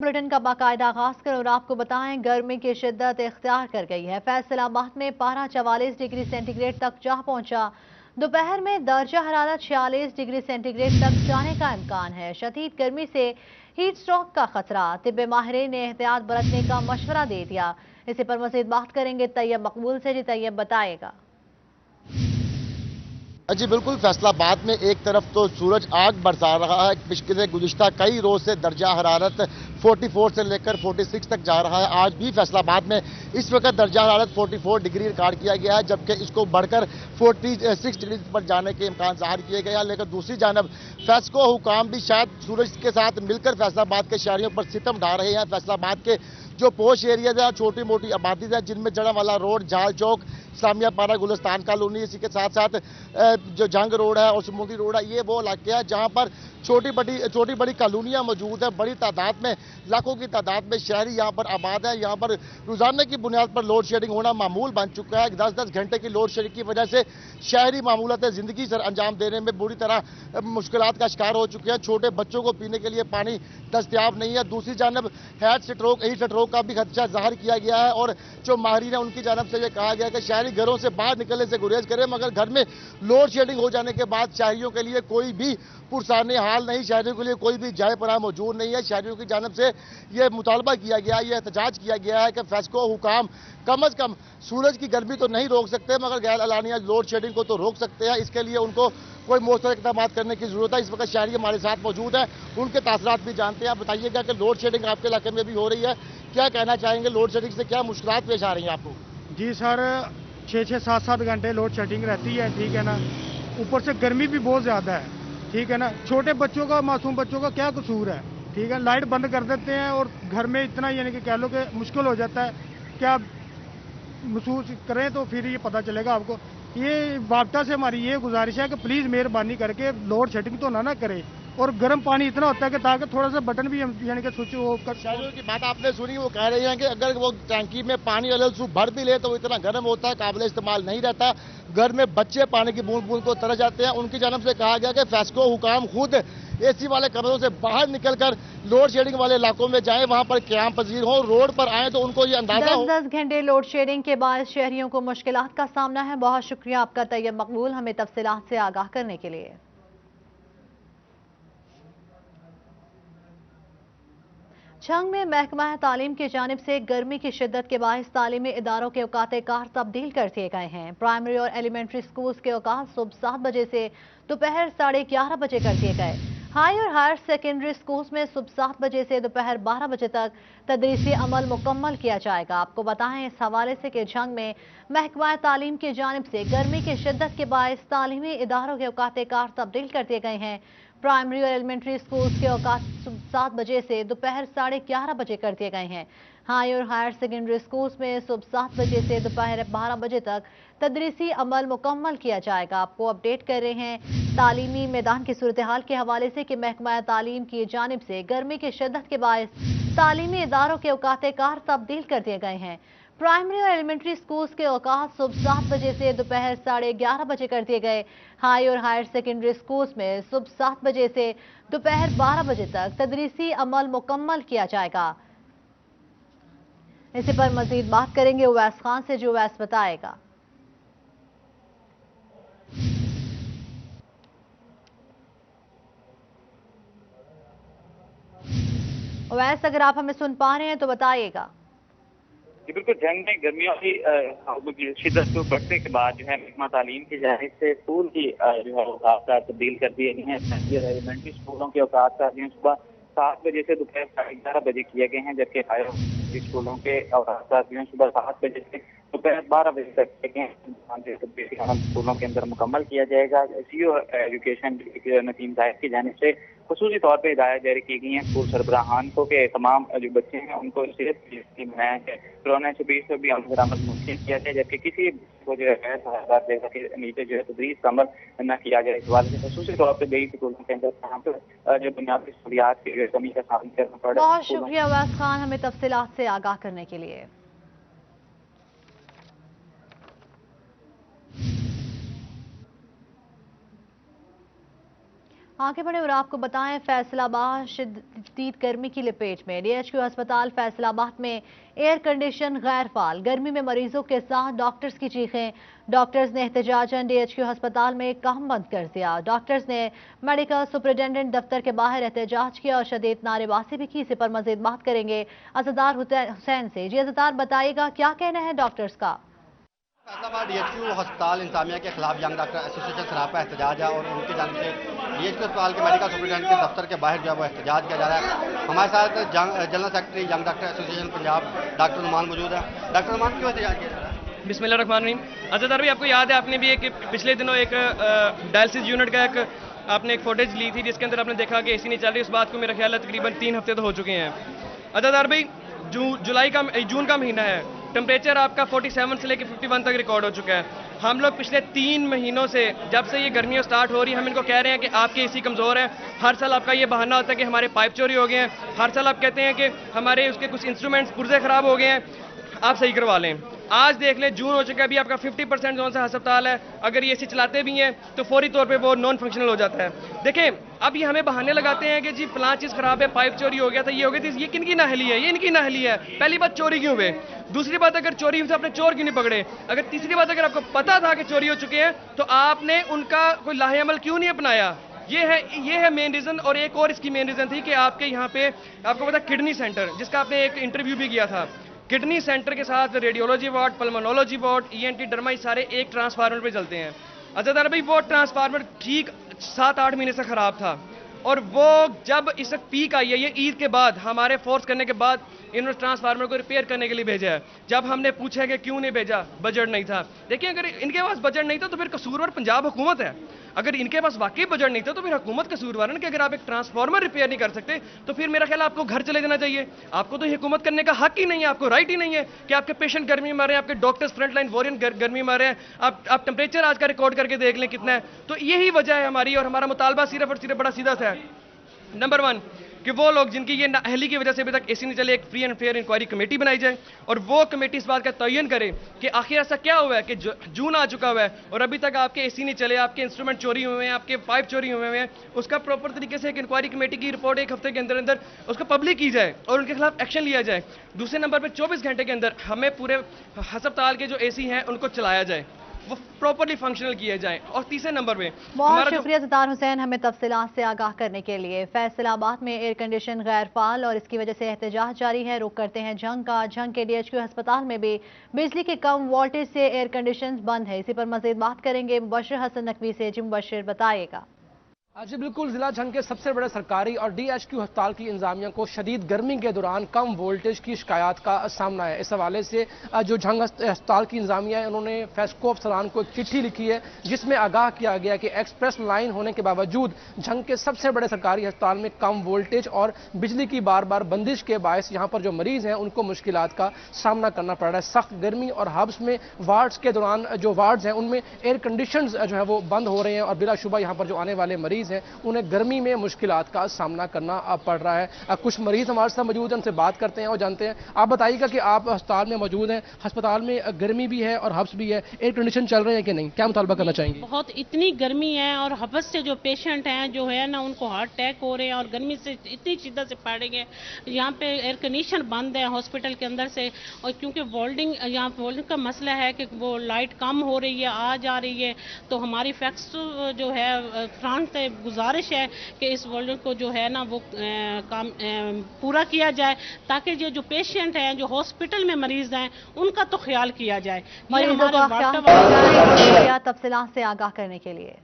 Bulletin का बाकायदा आगाज कर और आपको बताएं गर्मी की शिद्दत इख्तियार कर गई है। फैसलाबाद में पारा 44 डिग्री सेंटीग्रेड तक जा पहुंचा। दोपहर में दर्जा हरारत 46 डिग्री सेंटीग्रेड तक जाने का इम्कान है। शदीद गर्मी से हीट स्ट्रोक का खतरा, तिब्बे माहिरीन ने एहतियात बरतने का मशवरा दे दिया। इसी पर मजीद बात करेंगे तैयब मकबूल से। जी तैयब बताएगा। जी बिल्कुल, फैसलाबाद में एक तरफ तो सूरज आग बरसा रहा है। पिछले गुज़िश्ता कई रोज से दर्जा हरारत 44 से लेकर 46 तक जा रहा है। आज भी फैसलाबाद में इस वक्त दर्जा हरारत 44 डिग्री रिकॉर्ड किया गया है, जबकि इसको बढ़कर 46 डिग्री पर जाने के इम्कान ज़ाहिर किए गए हैं। लेकिन दूसरी जानब फैस्को हुकाम भी शायद सूरज के साथ मिलकर फैसलाबाद के शहरियों पर सितम ढा रहे हैं। फैसलाबाद के जो पोश एरियाज हैं, छोटी मोटी आबादीज हैं, जिनमें जड़ावाला रोड, जाल चौक, इस्लामिया पारा, गुलिस्तान कॉलोनी, इसी के साथ साथ जो जंग रोड है और समुद्री रोड है, ये वो इलाके हैं जहाँ पर छोटी बड़ी कॉलोनियाँ मौजूद है। बड़ी तादाद में, लाखों की तादाद में शहरी यहाँ पर आबाद है। यहाँ पर रोजाना की बुनियाद पर लोड शेडिंग होना मामूल बन चुका है। 10-10 घंटे की लोड शेडिंग की वजह से शहरी मामूलात जिंदगी सर अंजाम देने में बुरी तरह मुश्किलात का शिकार हो चुके हैं। छोटे बच्चों को पीने के लिए पानी दस्तियाब नहीं है। दूसरी जानब हीट स्ट्रोक का भी खदशा जाहिर किया गया है और जो माहिरीन है उनकी जानब से यह कहा गया कि शहरी घरों से बाहर निकलने से गुरेज करें, मगर घर में लोड शेडिंग हो जाने के बाद शहरियों के लिए कोई भी पुरसाने हाल नहीं, शहरियों के लिए कोई भी जाए पनाह मौजूद नहीं है। शहरियों की जानब से यह मुतालबा किया गया, यह एहतजाज किया गया है कि फैस्को हुकाम कम अज कम सूरज की गर्मी तो नहीं रोक सकते, मगर गैर अलानिया लोड शेडिंग को तो रोक सकते हैं। इसके लिए उनको कोई मौसर इकदाम करने की जरूरत है। इस वक्त शहरी हमारे साथ मौजूद है, उनके तासरात भी जानते हैं। आप बताइएगा कि लोड शेडिंग आपके इलाके में भी हो रही है, क्या कहना चाहेंगे? लोड शेडिंग से क्या मुश्किलात पेश आ रही हैं आपको? जी सर, 6-6, 7-7 घंटे लोड शेडिंग रहती है, ठीक है ना। ऊपर से गर्मी भी बहुत ज़्यादा है, ठीक है ना। छोटे बच्चों का, मासूम बच्चों का क्या कसूर है, ठीक है। लाइट बंद कर देते हैं और घर में इतना यानी कि कह लो कि मुश्किल हो जाता है। क्या महसूस करें तो फिर ये पता चलेगा आपको। ये वापटा से हमारी ये गुजारिश है कि प्लीज़ मेहरबानी करके लोड शेडिंग तो ना करें। और गर्म पानी इतना होता है कि ताकि थोड़ा सा बटन भी यानी कि स्विच ऑफ कर। शहरियों की बात आपने सुनी, वो कह रहे हैं कि अगर वो टैंकी में पानी अलग भर भी ले तो वो इतना गर्म होता है, काबिल इस्तेमाल नहीं रहता। घर में बच्चे पानी की बूंद बूंद को तरस जाते हैं। उनकी जानब से कहा गया कि फैस्को हुकाम खुद एसी वाले कमरों से बाहर निकलकर लोड शेडिंग वाले इलाकों में जाएं, वहां पर क्याम पजीर हो, रोड पर आए तो उनको ये अंदाजा हो। 10-10 घंटे लोड शेडिंग के बाद शहरियों को मुश्किलात का सामना है। बहुत शुक्रिया आपका तैयब मकबूल, हमें तफसीलात से आगाह करने के लिए। छंग में महकमा तालीम की जानिब से गर्मी की शिद्दत के बायस तालीमी इदारों के औकात कार तब्दील कर दिए गए हैं। प्राइमरी और एलिमेंट्री स्कूल्स के औकात सुबह 7 बजे से दोपहर 11:30 बजे कर दिए गए। हाई और हायर सेकेंडरी स्कूल्स में सुबह 7 बजे से दोपहर 12 बजे तक तदरीसी अमल मुकम्मल किया जाएगा। आपको बताएं इस हवाले से कि छंग में महकमा तालीम की जानिब से गर्मी की शिद्दत के बायस तालीमी इदारों के औकात कार तब्दील कर दिए गए हैं। प्राइमरी और एलिमेंट्री स्कूल्स के औकात सुबह 7 बजे से दोपहर 11:30 बजे कर दिए गए हैं। हाई और हायर सेकेंडरी स्कूल्स में सुबह 7 बजे से दोपहर 12 बजे तक तदरीसी अमल मुकम्मल किया जाएगा। आपको अपडेट कर रहे हैं तालीमी मैदान की सूरत हाल के हवाले से कि महकमा तालीम की जानिब से गर्मी की शिद्दत के बायस तालीमी इदारों के औकात कार तब्दील कर दिए गए हैं। प्राइमरी और एलिमेंट्री स्कूल्स के औकात सुबह 7 बजे से दोपहर 11:30 बजे कर दिए गए। हाई और हायर सेकेंडरी स्कूल्स में सुबह 7 बजे से दोपहर 12 बजे तक तदरीसी अमल मुकम्मल किया जाएगा। इसी पर मजीद बात करेंगे उवैस खान से, जो उवैस बताएगा। उवैस, अगर आप हमें सुन पा रहे हैं तो बताइएगा। जी बिल्कुल, जंग में गर्मियों की शिद्दत को बढ़ने के बाद जो है महकमा तालीम की जानिब से स्कूल की जो है औकात तब्दील कर दिए गए हैं। एलिमेंट्री स्कूलों के औकात का सुबह 7 बजे से दोपहर 11:30 बजे किए गए हैं, जबकि हायर स्कूलों के औकात सुबह 7 बजे से दोपहर 12 बजे तक किए गए हैं। स्कूलों के अंदर मुकम्मल किया जाएगा। सीओ एजुकेशन नसीम साहिब की जानिब से खसूसी तौर पर हिदायत जारी की गई हैं स्कूल सरबराहान को कि तमाम जो बच्चे हैं उनको सेहत की बनाया है। कोरोना से बीच में भी अमल दरामद मुमकिन किया जाए, जबकि किसी को जो है जगह के नीचे जो है तदरीस का अमल न किया जाए। इस वाले से खसूसी तौर पर कई स्कूलों के अंदर यहाँ पर जो बुनियादी सहूलियात की कमी का सामना करना पड़ रहा है। बहुत शुक्रिया उवैस खान, हमें तफसीलात से आगाह करने के लिए। आगे बढ़े और आपको बताएं, फैसलाबाद शदीद गर्मी की लपेट में। DHQ अस्पताल फैसलाबाद में एयर कंडीशन गैर फाल, गर्मी में मरीजों के साथ डॉक्टर्स की चीखें। डॉक्टर्स ने एहतजाजन DHQ अस्पताल में काम बंद कर दिया। डॉक्टर्स ने मेडिकल सुपरिटेंडेंट दफ्तर के बाहर एहतजाज किया और शदीद नारेबाजी भी की। इसी पर मजीद बात करेंगे अज़दार हुसैन से। जी अज़दार, बताइएगा क्या कहना है डॉक्टर्स का? फैसलाबाद DHQ अस्पताल इंतजामिया के खिलाफ यंग डॉक्टर एसोसिएशन सरापा एहतजाज है और उनकी जानिब से DHQ अस्पताल के मेडिकल सुपरिटेंडेंट के दफ्तर के बाहर जो है वो एहतजाज किया जा रहा है। हमारे साथ general secretary young doctor association Punjab doctor Noman मौजूद है। डॉक्टर नुमान, क्यों एहतजाज किया जा रहा है? बिस्मिल्लाहिर्रहमानिर्रहीम। अज़दार भाई, आपको याद है आपने भी एक पिछले दिनों एक डायलिसिस यूनिट का आपने एक फुटेज ली थी जिसके अंदर आपने देखा कि AC नहीं चल रही। उस बात को मेरा ख्याल है तकरीबन 3 हफ्ते तो हो चुके हैं। अज़दार भाई, जून का महीना है, टेम्परेचर आपका 47 से लेकर 51 तक रिकॉर्ड हो चुका है। हम लोग पिछले 3 महीनों से, जब से ये गर्मियाँ स्टार्ट हो रही हैं, हम इनको कह रहे हैं कि आपके AC कमज़ोर है। हर साल आपका ये बहाना होता है कि हमारे पाइप चोरी हो गए हैं। हर साल आप कहते हैं कि हमारे उसके कुछ इंस्ट्रूमेंट्स पुर्जे ख़राब हो गए हैं, आप सही करवा लें। आज देख लें, जून हो चुका है, अभी आपका 50% कौन सा अस्पताल है, अगर ये AC चलाते भी हैं तो फौरी तौर पे वो नॉन फंक्शनल हो जाता है। देखें, अब ये हमें बहाने लगाते हैं कि जी फलां चीज़ खराब है, पाइप चोरी हो गया था, ये हो गई थी। ये किनकी नाहली है? ये इनकी नाहली है। पहली बात, चोरी क्यों हुए? दूसरी बात, अगर चोरी हुई तो आपने चोर क्यों नहीं पकड़े? अगर तीसरी बात, अगर आपको पता था कि चोरी हो चुके हैं तो आपने उनका कोई लाहे अमल क्यों नहीं अपनाया? ये है मेन रीज़न। और एक और इसकी मेन रीज़न थी कि आपके यहाँ पे, आपको पता, किडनी सेंटर, जिसका आपने एक इंटरव्यू भी किया था, किडनी सेंटर के साथ radiology ward, pulmonology ward, ENT, derma, सारे एक ट्रांसफार्मर पे चलते हैं। अज़दार भाई, वो ट्रांसफार्मर ठीक 7-8 महीने से ख़राब था और वो जब इस वक्त पीक आई है, ये ईद के बाद, हमारे फोर्स करने के बाद इन्होंने ट्रांसफार्मर को रिपेयर करने के लिए भेजा है। जब हमने पूछा कि क्यों नहीं भेजा, बजट नहीं था। देखिए, अगर इनके पास बजट नहीं था तो फिर कसूरवार पंजाब हुकूमत है। अगर इनके पास वाकई बजट नहीं था तो फिर हुकूमत कसूरवार है कि अगर आप एक ट्रांसफार्मर रिपेयर नहीं कर सकते तो फिर मेरा ख्याल आपको घर चले जाना चाहिए। आपको तो ये हुकूमत करने का हक ही नहीं है, आपको राइट ही नहीं है कि आपके पेशेंट गर्मी में मर रहे हैं, आपके डॉक्टर्स फ्रंट लाइन वॉरियर गर्मी में मर रहे हैं। आप टेम्परेचर आज का रिकॉर्ड करके देख लें कितना है। तो यही वजह है हमारी, और हमारा मुतालबा सिर्फ और सिर्फ बड़ा सीधा सा है। नंबर 1 कि वो लोग जिनकी ये नाअहली की वजह से अभी तक AC नहीं चले, एक free and fair inquiry committee बनाई जाए और वो कमेटी इस बात का तयन करे कि आखिर ऐसा क्या हुआ है कि जून आ चुका हुआ है और अभी तक आपके AC नहीं चले, आपके इंस्ट्रूमेंट चोरी हुए हैं, आपके पाइप चोरी हुए हैं। उसका प्रॉपर तरीके से एक इंक्वायरी कमेटी की रिपोर्ट 1 हफ्ते के अंदर अंदर उसको पब्लिक की जाए और उनके खिलाफ एक्शन लिया जाए। दूसरे नंबर पर 24 घंटे के अंदर हमें पूरे अस्पताल के जो AC हैं उनको चलाया जाए, वो प्रॉपर्ली फंक्शनल किए जाएं। और तीसरे नंबर पे बहुत शुक्रिया अज़दार हुसैन हमें तफसीलात से आगाह करने के लिए। फैसलाबाद में एयर कंडीशन गैर फाल और इसकी वजह से एहतजाज जारी है। रुक करते हैं जंग का। जंग के DHQ अस्पताल में भी बिजली के कम वोल्टेज से एयर कंडीशन बंद है। इसी पर मजीद बात करेंगे मुबश्शिर हसन नकवी से। जी मुबश्शिर, बताइएगा। जी बिल्कुल, जिला जंग के सबसे बड़े सरकारी और DHQ अस्पताल की इंतजामिया को शदीद गर्मी के दौरान कम वोल्टेज की शिकायत का सामना है। इस हवाले से जो जंग अस्पताल की इंतजामिया है, उन्होंने फेस्को अफसरान को एक चिट्ठी लिखी है जिसमें आगाह किया गया कि एक्सप्रेस लाइन होने के बावजूद जंग के सबसे बड़े सरकारी अस्पताल में कम वोल्टेज और बिजली की बार बार बंदिश के बायस यहाँ पर जो मरीज हैं उनको मुश्किलात का सामना करना पड़ रहा है। सख्त गर्मी और हब्स में वार्ड्स के दौरान जो वार्ड्स हैं उनमें एयर कंडीशंस जो है वो बंद हो रहे हैं और बिलाशुबा यहाँ पर जो आने वाले मरीज हैं उन्हें गर्मी में मुश्किलात का सामना करना पड़ रहा है। कुछ मरीज हमारे साथ मौजूद हैं, उनसे बात करते हैं और जानते हैं। आप बताइएगा कि आप अस्पताल में मौजूद हैं, अस्पताल में गर्मी भी है और हब्स भी है, एयर कंडीशन चल रहे हैं कि नहीं, क्या मुतालबा करना चाहेंगे? बहुत इतनी गर्मी है और हब्स से जो पेशेंट हैं जो है ना उनको हार्ट अटैक हो रहे हैं और गर्मी से इतनी शिद्दत से पड़ रही है। यहाँ पे एयर कंडीशन बंद है हॉस्पिटल के अंदर से, और क्योंकि वोल्डिंग यहाँ वोल्डिंग का मसला है कि वो लाइट कम हो रही है, आ जा रही है, तो हमारी फैक्स जो है फ्रांस से गुजारिश है कि इस वोल्डिंग को जो है ना वो काम पूरा किया जाए ताकि ये जो पेशेंट हैं जो हॉस्पिटल में मरीज हैं उनका तो ख्याल किया जाए। मरीजों का ख्याल किया जाए। तफसीलात से आगाह करने के लिए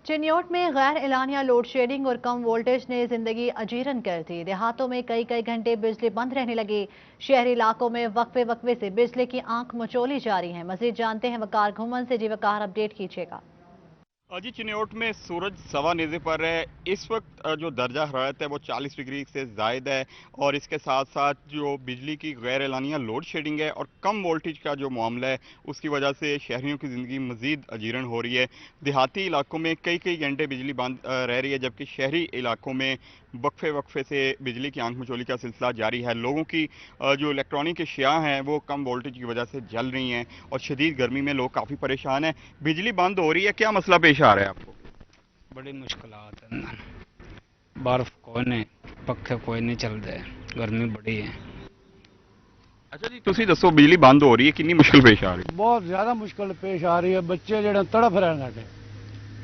चिन्योट में गैर एलानिया लोड शेडिंग और कम वोल्टेज ने जिंदगी अजीरन कर दी। देहातों में कई घंटे बिजली बंद रहने लगी। शहरी इलाकों में वक्फे से बिजली की आंख मचोली जा रही है। मजीद जानते हैं वकार घुमन से। जी वकार, अपडेट कीजिएगा। जी चिन्योट में सूरज सवा नेज़े पर है। इस वक्त जो दर्जा हरारत है वो 40 डिग्री से ज़ायद है और इसके साथ साथ जो बिजली की गैर एलानिया लोड शेडिंग है और कम वोल्टेज का जो मामला है उसकी वजह से शहरियों की ज़िंदगी मज़ीद अजीरन हो रही है। देहाती इलाकों में कई कई घंटे बिजली बंद रह रही है, जबकि शहरी इलाकों में वक्फे से बिजली की आंख मचोली का सिलसिला जारी है। लोगों की जो इलेक्ट्रॉनिक अशिया हैं वो कम वोल्टेज की वजह से जल रही हैं और शदीद गर्मी में लोग काफ़ी परेशान हैं। बिजली बंद हो रही है, क्या मसला पेश आ रहा है आपको? बड़ी मुश्किलात है, बर्फ कोई नहीं, पक्खे कोई नहीं चलते, गर्मी बड़ी है। अच्छा जी, तुसी दसो बिजली बंद हो रही है, कितनी मुश्किल पेश आ रही है? बहुत ज्यादा मुश्किल पेश आ रही है। बच्चे जो तड़फ रहे हैं,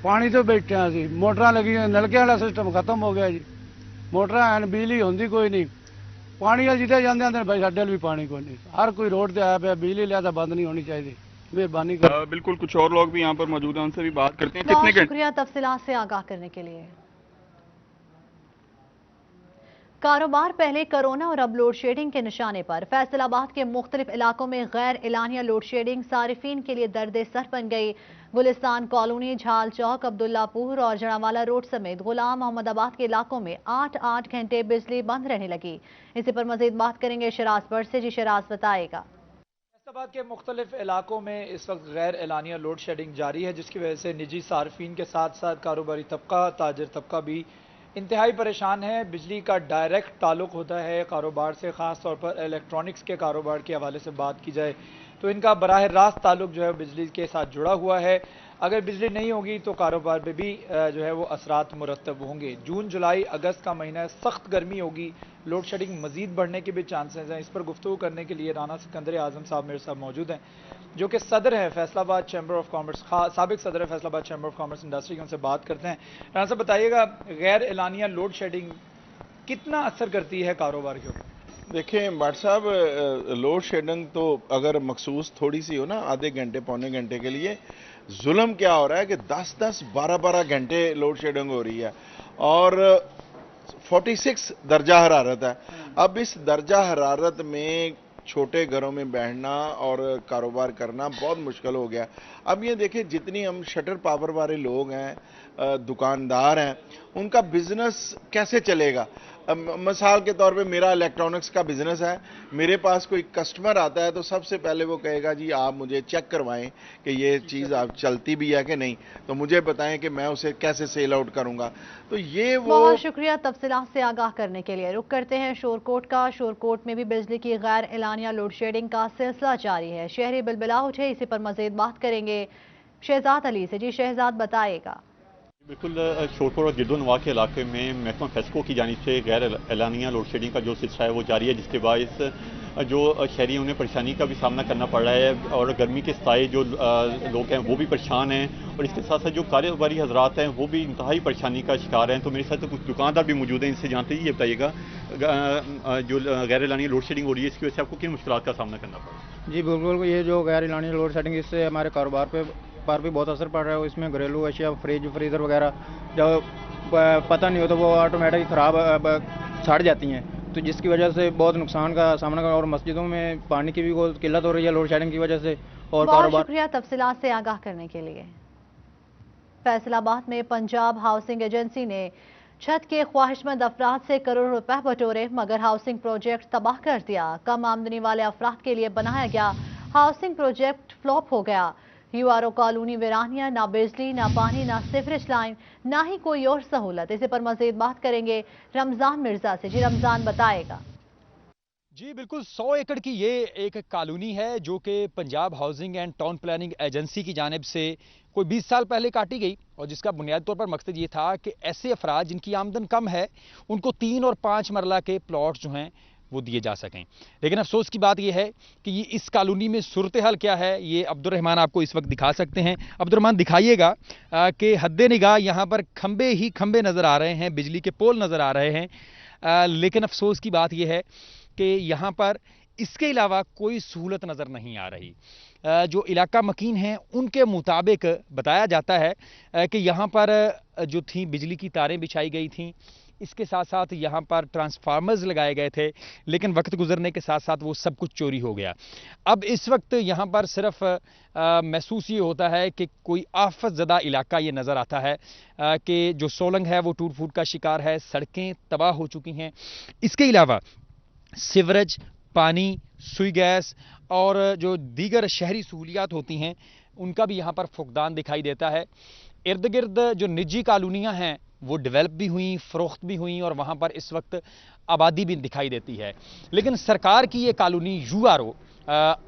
पानी तो बैठे हैं जी, मोटर लगी, नलके वाला सिस्टम खत्म हो गया जी, मोटर हैं, बिजली होंगी कोई नहीं, पानी जिते जाते हैं भाई साडे भी पानी कोई नहीं, हर कोई रोड से आया पे, बिजली लिहाजा बंद नहीं होनी चाहिए, मेहरबानी कर। बिल्कुल, कुछ और लोग भी यहाँ पर मौजूद हैं, उनसे भी बात करते हैं। बहुत शुक्रिया तफसीलात से आगाह करने के लिए। कारोबार पहले कोरोना और अब लोड शेडिंग के निशाने पर। फैसलाबाद के मुख्तलिफ इलाकों में गैर एलानिया लोड शेडिंग सारिफीन के लिए दर्द सर बन गई। गुलिस्तान कॉलोनी, झाल चौक, अब्दुल्लापुर और जड़ावाला रोड समेत गुलाम मोहम्मदाबाद के इलाकों में 8-8 घंटे बिजली बंद रहने लगी। इसी पर मजीद बात करेंगे शराज पर से। जी शराज बताएगा। फैसलाबाद के मुख्तलिफ इलाकों में इस वक्त गैर एलानिया लोड शेडिंग जारी है, जिसकी वजह से निजी सार्फिन के साथ साथ कारोबारी तबका, ताजर तबका भी इंतहाई परेशान है। बिजली का डायरेक्ट ताल्लुक होता है कारोबार से, ख़ास तौर पर इलेक्ट्रॉनिक्स के कारोबार के हवाले से बात की जाए तो इनका बराह रास्त ताल्लुक जो है बिजली के साथ जुड़ा हुआ है। अगर बिजली नहीं होगी तो कारोबार पे भी जो है वो असरात मुरतब होंगे। जून, जुलाई, अगस्त का महीना सख्त गर्मी होगी, लोड शेडिंग मजीद बढ़ने के भी चांसेस हैं। इस पर गुफ्तगू करने के लिए राना सिकंदर आजम साहब मेरे साथ मौजूद हैं, जो कि सदर है फैसलाबाद चैम्बर ऑफ कॉमर्स, साबिक सदर है Faisalabad chamber of commerce industry की। उनसे बात करते हैं। राना साहब बताइएगा, गैर एलानिया लोड शेडिंग कितना असर करती है कारोबार के ऊपर? देखें भट्ट साहब, लोड शेडिंग तो अगर मखसूस थोड़ी सी हो ना, आधे घंटे पौने घंटे के लिए, जुल्म क्या हो रहा है कि 10-10, 12-12 घंटे लोड शेडिंग हो रही है और 46 दर्जा हरारत है। अब इस दर्जा हरारत में छोटे घरों में बैठना और कारोबार करना बहुत मुश्किल हो गया। अब ये देखें, जितनी हम शटर पावर वाले लोग हैं, दुकानदार हैं, उनका बिजनेस कैसे चलेगा? मिसाल के तौर पे मेरा इलेक्ट्रॉनिक्स का बिजनेस है, मेरे पास कोई कस्टमर आता है तो सबसे पहले वो कहेगा जी आप मुझे चेक करवाएं कि ये चीज़ आप चलती भी है कि नहीं, तो मुझे बताएं कि मैं उसे कैसे सेल आउट करूंगा। तो ये वो। बहुत शुक्रिया तफसीलात से आगाह करने के लिए। रुक करते हैं शोरकोट का। शोरकोट में भी बिजली की गैर एलानिया लोड शेडिंग का सिलसिला जारी है। शहरी बिलबिला उठे, इसी पर मजीद बात करेंगे शहजाद अली से। जी शहजाद बताएगा। बिल्कुल, शोरपुर और गिरदोनवा के इलाके में महकमा फेस्को की जानिब से गैर एलानिया लोड शेडिंग का जो सिलसिला है वो जारी है, जिसके बायस जो शहरी उन्हें परेशानी का भी सामना करना पड़ रहा है और गर्मी के सताए जो लोग हैं वो भी परेशान हैं और इसके साथ साथ जो कारोबारी हजरात हैं वो भी इंतहाई परेशानी का शिकार हैं। तो मेरे साथ तो कुछ दुकानदार भी मौजूद हैं, इनसे जानते ही ये बताइएगा जो गैर एलानिया लोड शेडिंग हो रही है इसकी वजह से आपको किन मुश्किलात का सामना करना पड़ रहा है? जी बिल्कुल, ये जो गैर एलानिया लोड शेडिंग, इससे हमारे कारोबार पर भी बहुत असर पड़ रहा है। इसमें घरेलू अशिया, फ्रीज़र वगैरह जब पता नहीं हो तो वो ऑटोमेटिक ख़राब सड़ जाती हैं, तो जिसकी वजह से बहुत नुकसान का सामना करना, और मस्जिदों में पानी की भी बहुत किल्लत हो रही है लोड शेडिंग की वजह से। और बहुत शुक्रिया तफसीलात से आगाह करने के लिए। फैसलाबाद में पंजाब हाउसिंग एजेंसी ने छत के ख्वाहिशमंद अफराद से करोड़ों रुपए बटोरे, मगर हाउसिंग प्रोजेक्ट तबाह कर दिया। कम आमदनी वाले अफराद के लिए बनाया गया हाउसिंग प्रोजेक्ट फ्लॉप हो गया। यूआरओ कॉलोनी वीरानिया, ना बिजली, ना पानी, ना सीवरेज लाइन, ना ही कोई और सहूलत। इसी पर मजीद बात करेंगे रमजान मिर्जा से। जी रमजान बताएगा। जी बिल्कुल, 100 एकड़ की ये एक कॉलोनी है जो कि Punjab housing and town planning agency की जानिब से कोई 20 साल पहले काटी गई और जिसका बुनियादी तौर पर मकसद ये था कि ऐसे अफराद जिनकी आमदन कम है उनको 3 और 5 मरला के प्लॉट जो हैं वो दिए जा सकें। लेकिन अफसोस की बात यह है कि ये इस कॉलोनी में सूरत हाल क्या है ये अब्दुर्रहमान आपको इस वक्त दिखा सकते हैं। अब्दुर्रहमान दिखाइएगा कि हद्दे निगाह यहाँ पर खंबे ही खंबे नज़र आ रहे हैं, बिजली के पोल नज़र आ रहे हैं, लेकिन अफसोस की बात यह है कि यहाँ पर इसके अलावा कोई सहूलत नज़र नहीं आ रही। जो इलाका मकीन हैं उनके मुताबिक बताया जाता है कि यहाँ पर जो थी बिजली की तारें बिछाई गई थी, اس کے ساتھ ساتھ یہاں پر ٹرانسفارمرز لگائے گئے تھے، لیکن وقت گزرنے کے ساتھ ساتھ وہ سب کچھ چوری ہو گیا۔ اب اس وقت یہاں پر صرف محسوس یہ ہوتا ہے کہ کوئی آفت زدہ علاقہ یہ نظر آتا ہے کہ جو سولنگ ہے وہ ٹوٹ پھوٹ کا شکار ہے، سڑکیں تباہ ہو چکی ہیں۔ اس کے علاوہ سیوریج، پانی، سوئی گیس اور جو دیگر شہری سہولیات ہوتی ہیں ان کا بھی یہاں پر فقدان دکھائی دیتا ہے۔ ارد گرد جو نجی کالونیاں ہیں وہ ڈیولپ بھی ہوئیں، فروخت بھی ہوئیں اور وہاں پر اس وقت آبادی بھی دکھائی دیتی ہے، لیکن سرکار کی یہ colony URO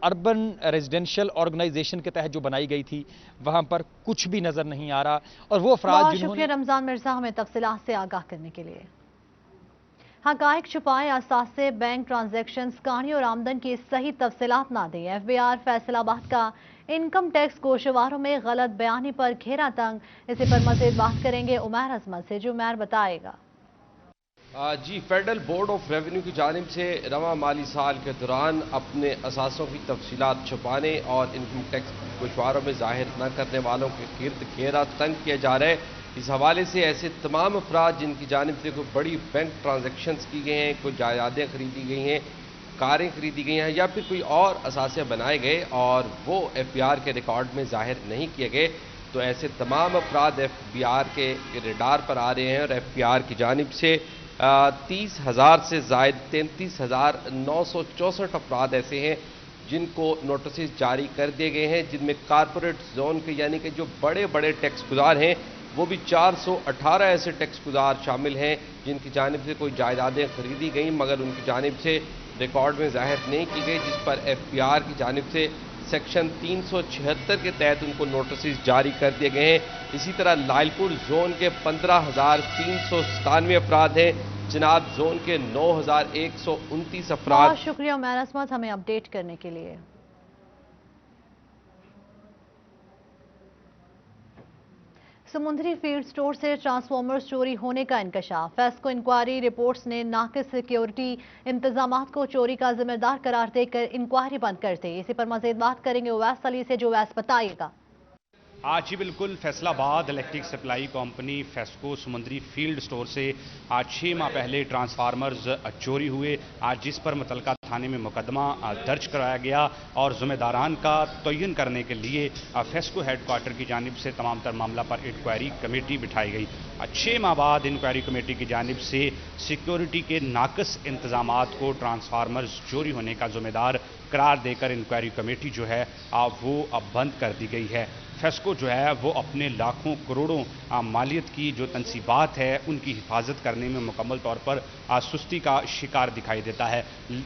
urban residential organization کے تحت جو بنائی گئی تھی وہاں پر کچھ بھی نظر نہیں آ رہا، اور وہ افراد بہت شکریہ رمضان مرزا ہمیں تفصیلات سے آگاہ کرنے کے لیے۔ حقائق چھپائے، اثاثے، بینک ٹرانزیکشنز، کہانی اور آمدن کی صحیح تفصیلات نہ دیں۔ FBI فیصل آباد کا انکم ٹیکس گوشواروں میں غلط بیانی پر گھیرا تنگ۔ اسی پر مزید بات کریں گے عمیر عظمت سے، جو عمیر بتائے گا۔ جی، فیڈرل بورڈ آف ریونیو کی جانب سے رواں مالی سال کے دوران اپنے اثاثوں کی تفصیلات چھپانے اور انکم ٹیکس گوشواروں میں ظاہر نہ کرنے والوں کے گرد گھیرا تنگ کیا جا رہا ہے۔ اس حوالے سے ایسے تمام افراد جن کی جانب سے کوئی بڑی بینک ٹرانزیکشنز کی گئی ہیں، کوئی جائیدادیں خریدی گئی ہیں، کاریں خریدی گئی ہیں یا پھر کوئی اور اثاثے بنائے گئے اور وہ FBR کے ریکارڈ میں ظاہر نہیں کیے گئے، تو ایسے تمام افراد FBR کے ریڈار پر آ رہے ہیں اور FBR کی جانب سے 30,000 سے زائد 33,964 افراد ایسے ہیں جن کو نوٹسز جاری کر دیے گئے ہیں، جن میں کارپوریٹ زون کے یعنی کہ جو بڑے بڑے ٹیکس گزار ہیں وہ بھی 418 ایسے ٹیکس گزار شامل ہیں جن کی جانب سے کوئی جائیدادیں خریدی گئیں مگر ان کی جانب سے ریکارڈ میں ظاہر نہیں کی گئی، جس پر FBR کی جانب سے سیکشن 376 کے تحت ان کو نوٹسز جاری کر دیے گئے ہیں۔ اسی طرح لائل پور زون کے 15,397 افراد ہیں، جناب زون کے 9,129 افراد۔ بہت شکریہ عمیر عظمت ہمیں اپڈیٹ کرنے کے لیے۔ سمندری فیلڈ سٹور سے ٹرانسفارمرز چوری ہونے کا انکشاف۔ فیسکو انکوائری رپورٹس نے ناقص سیکیورٹی انتظامات کو چوری کا ذمہ دار قرار دے کر انکوائری بند کر دی۔ اسی پر مزید بات کریں گے اویس علی سے، جو اویس بتائے گا۔ جی بالکل، فیصل آباد الیکٹرک سپلائی کمپنی فیسکو سمندری فیلڈ سٹور سے 6 ماہ پہلے ٹرانسفارمرز چوری ہوئے، جس پر متعلقہ تھانے میں مقدمہ درج کرایا گیا اور ذمہ داران کا تعین کرنے کے لیے فیسکو ہیڈ کوارٹر کی جانب سے تمام تر معاملہ پر انکوائری کمیٹی بٹھائی گئی۔ 6 ماہ بعد انکوائری کمیٹی کی جانب سے سیکیورٹی کے ناقص انتظامات کو ٹرانسفارمرز چوری ہونے کا ذمہ دار قرار دے کر انکوائری کمیٹی جو ہے وہ اب بند کر دی گئی ہے۔ فیسکو جو ہے وہ اپنے لاکھوں کروڑوں مالیت کی جو تنصیبات ہے ان کی حفاظت کرنے میں مکمل طور پر سستی کا شکار دکھائی دیتا ہے۔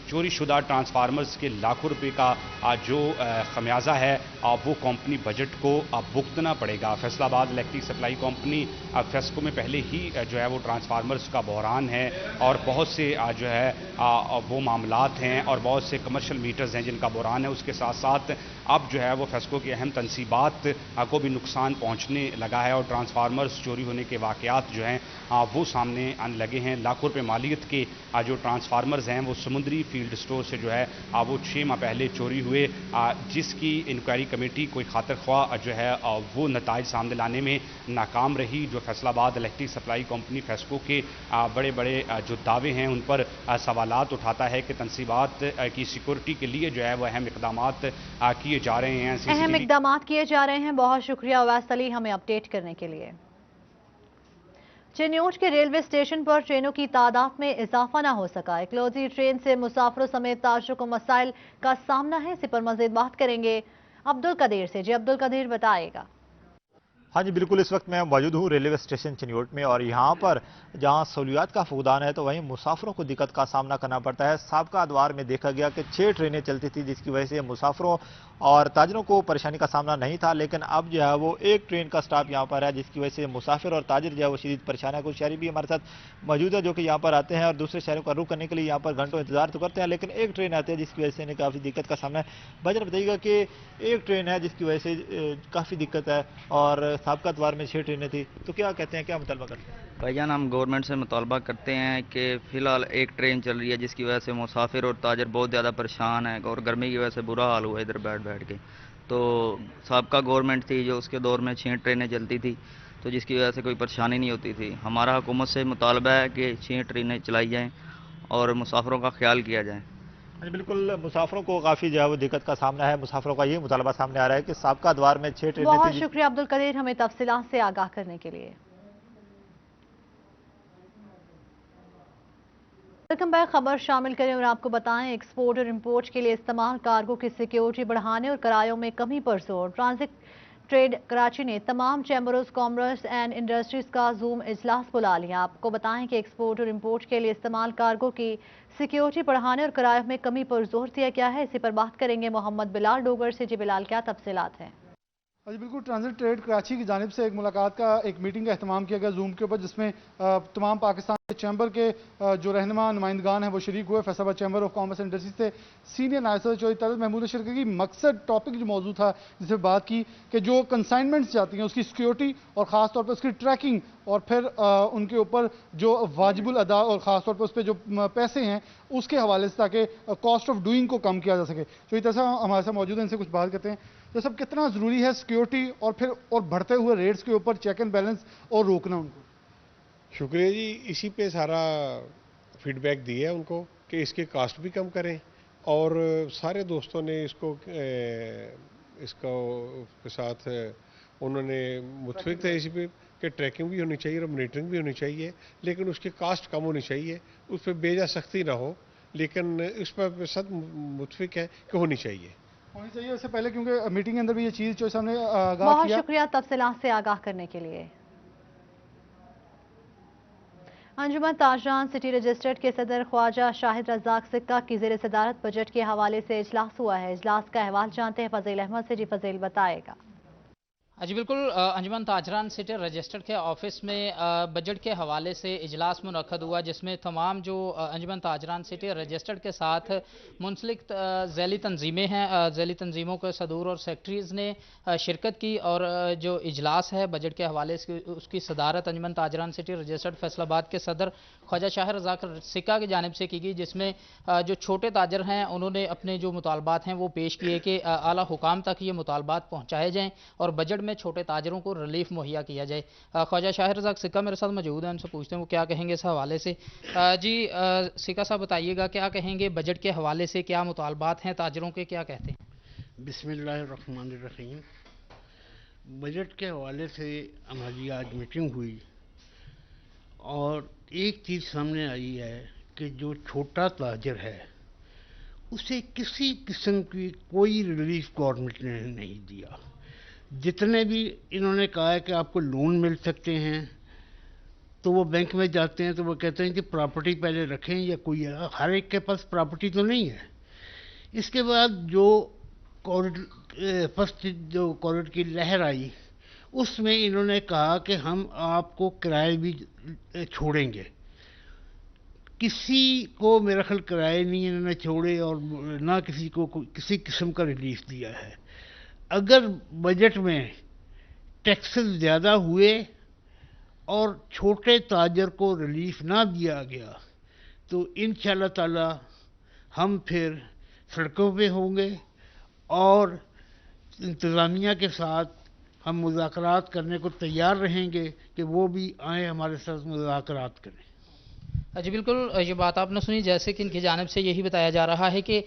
چوری شدہ ٹرانسفارمرز کے لاکھوں روپے کا جو خمیازہ ہے وہ کمپنی بجٹ کو بھگتنا پڑے گا۔ فیصل آباد الیکٹرک سپلائی کمپنی فیسکو میں پہلے ہی جو ہے وہ ٹرانسفارمرز کا بحران ہے اور بہت سے جو ہے وہ معاملات ہیں اور بہت سے کمرشل میٹرز ہیں جن کا بحران ہے۔ اس کے ساتھ ساتھ اب جو ہے وہ فیسکو کی اہم تنصیبات کو بھی نقصان پہنچنے لگا ہے اور ٹرانسفارمرز چوری ہونے کے واقعات جو ہیں وہ سامنے آنے لگے ہیں۔ لاکھوں روپے مالیت کے جو ٹرانسفارمرز ہیں وہ سمندری فیلڈ سٹور سے جو ہے وہ 6 ماہ پہلے چوری ہوئے، جس کی انکوائری کمیٹی کوئی خاطر خواہ جو ہے وہ نتائج سامنے لانے میں ناکام رہی۔ جو فیصل آباد الیکٹرک سپلائی کمپنی فیسکو کے بڑے بڑے جو دعوے ہیں ان پر سوالات اٹھاتا ہے کہ تنصیبات کی سیکورٹی کے لیے جو ہے وہ اہم اقدامات کیے جا رہے ہیں۔ اہم اقدامات کیے جا رہے ہیں۔ بہت شکریہ اویس علی ہمیں اپڈیٹ کرنے کے لیے۔ چنیوٹ کے ریلوے اسٹیشن پر ٹرینوں کی تعداد میں اضافہ نہ ہو سکا۔ اکلوزی ٹرین سے مسافروں سمیت تاجروں کو مسائل کا سامنا ہے۔ اسی پر مزید بات کریں گے عبدالقدیر سے، جی عبدالقدیر بتائے گا۔ ہاں جی بالکل، اس وقت میں موجود ہوں ریلوے اسٹیشن چنیوٹ میں اور یہاں پر جہاں سہولیات کا فقدان ہے تو وہیں مسافروں کو دقت کا سامنا کرنا پڑتا ہے۔ سابقہ ادوار میں دیکھا گیا کہ 6 ٹرینیں چلتی تھی جس کی وجہ سے مسافروں اور تاجروں کو پریشانی کا سامنا نہیں تھا، لیکن اب جو ہے وہ ایک ٹرین کا سٹاپ یہاں پر ہے جس کی وجہ سے مسافر اور تاجر جو ہے وہ شدید پریشان ہے۔ کچھ شہری بھی ہمارے ساتھ موجود ہے جو کہ یہاں پر آتے ہیں اور دوسرے شہروں کا رخ کرنے کے لیے یہاں پر گھنٹوں انتظار تو کرتے ہیں، لیکن ایک ٹرین آتی ہے جس کی وجہ سے انہیں کافی دقت کا سامنا ہے۔ بھائی جان بتائیے گا کہ ایک ٹرین ہے جس کی وجہ سے کافی دقت ہے اور سابقہ ادوار میں 6 ٹرینیں تھی، تو کیا کہتے ہیں، کیا مطالبہ کرتے ہیں؟ بھائی جان ہم گورنمنٹ سے مطالبہ کرتے ہیں کہ فی الحال ایک ٹرین چل رہی ہے جس کی وجہ سے مسافر اور تاجر بہت زیادہ پریشان ہیں اور گرمی کی وجہ سے برا حال ہوا ادھر بیٹھ کے، تو سابقہ گورنمنٹ تھی جو اس کے دور میں 6 ٹرینیں چلتی تھی تو جس کی وجہ سے کوئی پریشانی نہیں ہوتی تھی. ہمارا حکومت سے مطالبہ ہے کہ 6 ٹرینیں چلائی جائیں اور مسافروں کا خیال کیا جائے. بالکل مسافروں کو کافی جو ہے وہ دقت کا سامنا ہے. مسافروں کا یہ مطالبہ سامنے آ رہا ہے کہ سابقہ ادوار میں 6 ٹرینیں بہت شکریہ عبدالقدیر ہمیں تفصیلات سے آگاہ کرنے کے لیے. Welcome back. خبر شامل کریں اور آپ کو بتائیں ایکسپورٹ اور امپورٹ کے لیے استعمال کارگو کی سیکیورٹی بڑھانے اور کرایوں میں کمی پر زور. ٹرانزٹ ٹریڈ کراچی نے تمام chamber of commerce and industries کا زوم اجلاس بلا لیا. آپ کو بتائیں کہ ایکسپورٹ اور امپورٹ کے لیے استعمال کارگو کی سیکیورٹی بڑھانے اور کرایوں میں کمی پر زور دیا گیا ہے. اسی پر بات کریں گے محمد بلال ڈوگر سے. جی بلال، کیا تفصیلات ہیں؟ جی بالکل، ٹرانزٹ ٹریڈ کراچی کی جانب سے ایک ملاقات کا ایک میٹنگ کا اہتمام کیا گیا زوم کے اوپر، جس میں تمام پاکستان کے چیمبر کے جو رہنما نمائندگان ہیں وہ شریک ہوئے. فیصل آباد chamber of commerce and industries سے سینئر نائب صدر چودھری طارق محمود نے شرکت کی. مقصد ٹاپک جو موضوع تھا جس پہ بات کی کہ جو کنسائنمنٹس جاتی ہیں اس کی سیکیورٹی اور خاص طور پر اس کی ٹریکنگ اور پھر ان کے اوپر جو واجب الادا اور خاص طور پر اس پہ جو پیسے ہیں اس کے حوالے سے تاکہ کاسٹ آف ڈوئنگ کو کم کیا جا سکے. چودھری طارق صاحب ہمارے ساتھ موجود ہیں، ان سے کچھ بات کرتے ہیں. تو سب کتنا ضروری ہے سیکیورٹی اور پھر بڑھتے ہوئے ریٹس کے اوپر چیک اینڈ بیلنس اور روکنا ان کو؟ شکریہ جی، اسی پہ سارا فیڈ بیک دیا ہے ان کو کہ اس کے کاسٹ بھی کم کریں، اور سارے دوستوں نے اس کو کے ساتھ انہوں نے متفق تھے اسی پہ کہ ٹریکنگ بھی ہونی چاہیے اور مانیٹرنگ بھی ہونی چاہیے، لیکن اس کی کاسٹ کم ہونی چاہیے، اس پہ بے جا سختی نہ ہو، لیکن اس پر سب متفق ہے کہ ہونی چاہیے. اس سے پہلے کیونکہ میٹنگ کے اندر بھی یہ چیز جو ہم نے آگاہ کیا. بہت شکریہ تفصیلات سے آگاہ کرنے کے لیے. انجمن تاجران سٹی رجسٹرڈ کے صدر خواجہ شاہد رزاق سکہ کی زیر صدارت بجٹ کے حوالے سے اجلاس ہوا ہے. اجلاس کا احوال جانتے ہیں فضیل احمد سے. جی فضیل، بتائے گا. جی بالکل، انجمن تاجران سٹی رجسٹرڈ کے آفس میں بجٹ کے حوالے سے اجلاس منعقد ہوا، جس میں تمام جو انجمن تاجران سٹی رجسٹرڈ کے ساتھ منسلک ذیلی تنظیمیں ہیں، ذیلی تنظیموں کے صدور اور سیکٹریز نے شرکت کی، اور جو اجلاس ہے بجٹ کے حوالے سے اس کی صدارت انجمن تاجران سٹی رجسٹرڈ فیصل آباد کے صدر خواجہ شاہد رزاق سکہ کی جانب سے کی گئی، جس میں جو چھوٹے تاجر ہیں انہوں نے اپنے جو مطالبات ہیں وہ پیش کیے کہ اعلیٰ حکام تک یہ مطالبات پہنچائے جائیں اور بجٹ میں چھوٹے تاجروں کو ریلیف مہیا کیا جائے. خواجہ شاہد رزاق سکہ میرے ساتھ موجود ہیں، ان سے پوچھتے ہیں وہ کیا کہیں گے اس حوالے سے. جی سکہ صاحب بتائیے گا کیا کہیں گے بجٹ کے حوالے سے، کیا مطالبات ہیں تاجروں کے، کیا کہتے ہیں؟ بسم اللہ الرحمن الرحیم. بجٹ کے حوالے سے ہماری آج میٹنگ ہوئی اور ایک چیز سامنے آئی ہے کہ جو چھوٹا تاجر ہے اسے کسی قسم کی کوئی ریلیف گورنمنٹ نے نہیں دیا. جتنے بھی انہوں نے کہا ہے کہ آپ کو لون مل سکتے ہیں، تو وہ بینک میں جاتے ہیں تو وہ کہتے ہیں کہ پراپرٹی پہلے رکھیں یا کوئی، ہر ایک کے پاس پراپرٹی تو نہیں ہے. اس کے بعد جو فرسٹ جو کووڈ کی لہر آئی اس میں انہوں نے کہا کہ ہم آپ کو کرائے بھی چھوڑیں گے. کسی کو میرا خیال کرائے نہیں انہوں نے چھوڑے اور نہ کسی کو کسی قسم کا ریلیف دیا ہے. اگر بجٹ میں ٹیکسز زیادہ ہوئے اور چھوٹے تاجر کو ریلیف نہ دیا گیا تو انشاءاللہ تعالی ہم پھر سڑکوں پہ ہوں گے اور انتظامیہ کے ساتھ ہم مذاکرات کرنے کو تیار رہیں گے کہ وہ بھی آئیں ہمارے ساتھ مذاکرات کریں. جی بالکل، یہ بات آپ نے سنی، جیسے کہ ان کی جانب سے یہی بتایا جا رہا ہے کہ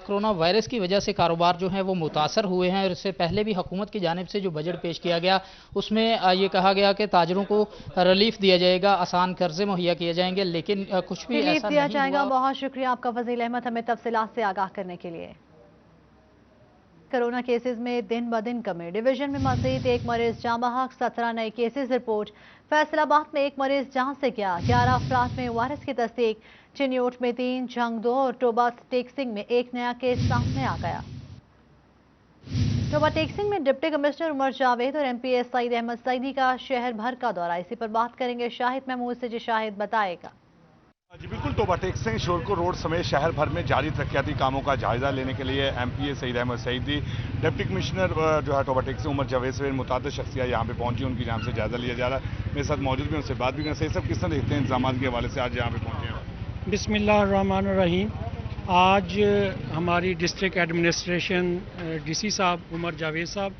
کرونا وائرس کی وجہ سے کاروبار جو ہیں وہ متاثر ہوئے ہیں، اور اس سے پہلے بھی حکومت کی جانب سے جو بجٹ پیش کیا گیا اس میں یہ کہا گیا کہ تاجروں کو ریلیف دیا جائے گا، آسان قرضے مہیا کیے جائیں گے، لیکن کچھ بھی ایسا دیا نہیں جائے گا. ہوا. بہت شکریہ آپ کا فضیل احمد ہمیں تفصیلات سے آگاہ کرنے کے لیے. کرونا کیسز میں دن بدن کمی، ڈویژن میں مزید ایک مریض جاں بحق. 17 نئے کیسز رپورٹ. فیصل آباد میں ایک مریض جان سے گیا. 11 افراد میں وائرس کی تصدیق. چنیوٹ میں 3، جھنگ 2 اور ٹوبہ ٹیکسنگ میں ایک نیا کیس سامنے آ گیا. ٹوبہ ٹیکسنگ میں ڈپٹی کمشنر عمر جاوید اور MP سعید احمد سعیدی کا شہر بھر کا دورہ. اسی پر بات کریں گے شاہد محمود سے. جی شاہد، بتائے گا. جی بالکل، ٹوبہ ٹیکسنگ شورکو روڈ سمیت شہر بھر میں جاری ترقیاتی کاموں کا جائزہ لینے کے لیے MP سعید احمد سعیدی، ڈپٹی کمشنر جو ہے ٹوبہ ٹیکسنگ عمر جاوید سے متعدد شخصیات یہاں پہ پہنچی، ان کی جانب سے جائزہ لیا جا رہا ہے. میرے ساتھ موجود بھی ان سے بات بھی کریں. صحیح سب کس طرح دیکھتے ہیں انتظامات کے حوالے سے آج یہاں پہ پہنچے ہیں؟ بسم اللہ الرحمن الرحیم. आज हमारी डिस्ट्रिक्ट एडमिनिस्ट्रेशन डीसी साहब उमर जावेद साहब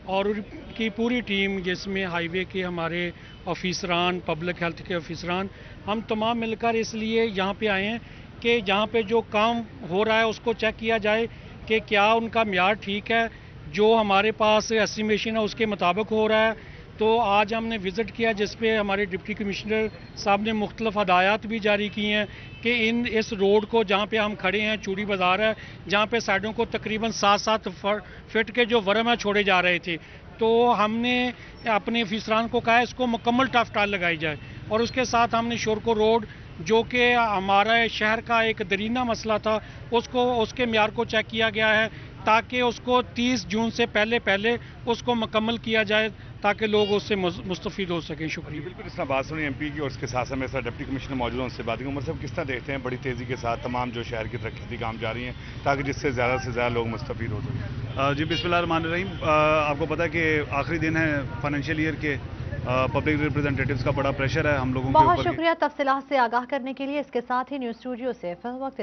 और उनकी पूरी टीम, जिसमें हाईवे के हमारे ऑफिसरान, पब्लिक हेल्थ के ऑफिसरान, हम तमाम मिलकर इसलिए यहाँ पे आए हैं कि जहाँ पे जो काम हो रहा है उसको चेक किया जाए कि क्या उनका म्यार ठीक है, जो हमारे पास एस्टिमेशन है उसके मुताबिक हो रहा है। तो आज हमने विज़िट किया जिसपे हमारे डिप्टी कमिश्नर साहब ने मुख्तलिफ हदायत भी जारी की हैं कि इस रोड को, जहाँ पे हम खड़े हैं, चूड़ी बाज़ार है, जहाँ पे साइडों को तकरीबन 7-7 फीट के जो वरम है छोड़े जा रहे थे, तो हमने अपने अफसरान को कहा इसको मुकम्मल टफटाल लगाई जाए। और उसके साथ हमने शोरको रोड, जो कि हमारा शहर का एक दरीना मसला था, उसके म्यार को चेक किया गया है ताकि उसको 30 जून से पहले उसको मुकम्मल किया जाए ताकि लोग उससे मुस्तफ़ीद हो सकें। शुक्रिया। बिल्कुल, इस तरह बात सुनी एमपी की और उसके साथ साथ मेरे साथ डिप्टी कमिश्नर मौजूद हैं, उनसे बात की। उमर साहब, किस तरह देखते हैं बड़ी तेज़ी के साथ तमाम जो शहर की तरक्याती काम जारी हैं ताकि जिससे ज़्यादा से ज़्यादा लोग मुस्तफ़ीद हो सकें? जी बिस्मिल्लाहिर्रहमानिर्रहीम। आपको पता है कि आखिरी दिन है फाइनेंशियल ईयर के, पब्लिक रिप्रेजेंटेटिव्स का बड़ा प्रेशर है हम लोगों के ऊपर। बहुत शुक्रिया तफसीलात से आगाह करने के लिए। इसके साथ ही न्यूज़ स्टूडियो से फिल वक्त